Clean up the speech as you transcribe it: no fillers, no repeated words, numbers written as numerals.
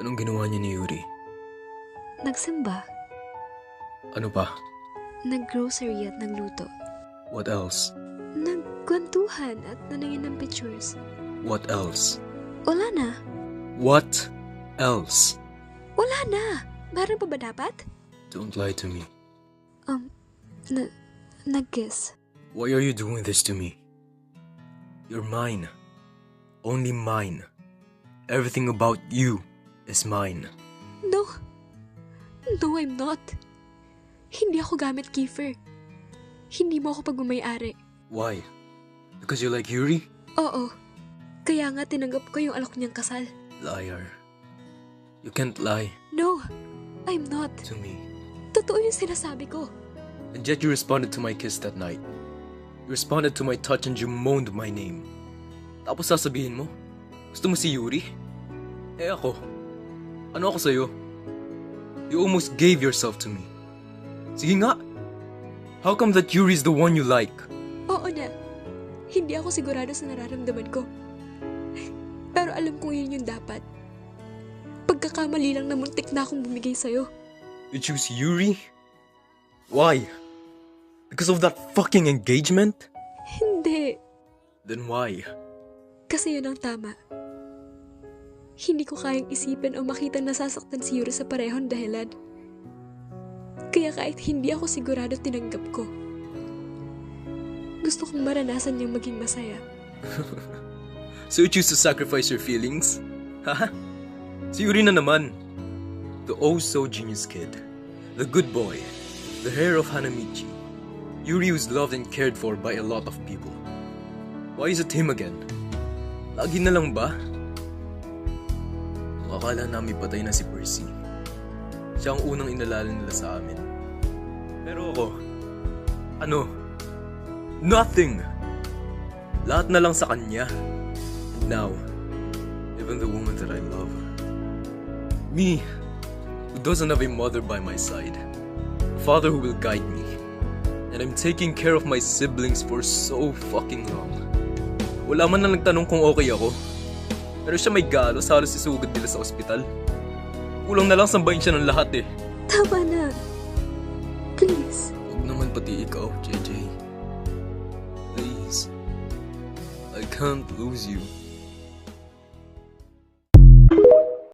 Anong ginawa niya ni Yuri? Nagsimba, Ano pa? nag-grocery at nagluto. What else? Nagkwentuhan at naningin ng pictures. What else? Wala na. What else? Wala na. Meron pa ba dapat? Don't lie to me. Nag-kiss. Why are you doing this to me? You're mine. Only mine. Everything about you is mine. No. No, I'm not. Hindi ako gamit, Kiefer. Hindi mo ako pagmamayari. Why? Because you like Yuri? Oo. Kaya nga tinanggap ko yung alok niyang kasal. Liar. You can't lie No, I'm not. to me. Totoo yung sinasabi ko. And yet you responded to my kiss that night. You responded to my touch and you moaned my name. Tapos sasabihin mo, gusto mo si Yuri? Eh ako, ano ako sa'yo? You almost gave yourself to me. Sige nga. How come that Yuri's the one you like? Oo na. Hindi ako sigurado sa nararamdaman ko. Pero alam kong yun yung dapat. Pagkakamali lang na muntik na akong bumigay sa'yo. You choose Yuri? Why? Because of that fucking engagement? Hindi. Then why? Kasi yun ang tama. Hindi ko kayang isipin o makita nasasaktan si Yuri sa parehong dahilan. Kaya kahit hindi ako sigurado tinanggap ko. Gusto kong maranasan niyang maging masaya. So you choose to sacrifice your feelings? Haha? Si Yuri na naman. The oh-so-genius kid. The good boy. The heir of Hanamichi. Yuri who's loved and cared for by a lot of people. Why is it him again? Lagi na lang ba? Akala namin patay na si Percy. Siya ang unang inalala nila sa amin. Pero ako, ano? Nothing! Lahat na lang sa kanya. And now, even the woman that I love. Me, who doesn't have a mother by my side. A father who will guide me. And I'm taking care of my siblings for so fucking long. Wala man na nagtanong kung okay ako. Pero siya may galos, halos isugod nila sa ospital. Kulang na lang sambahin siya ng lahat eh. Tama na. Please. Huwag naman pati ikaw, JJ. Please. I can't lose you.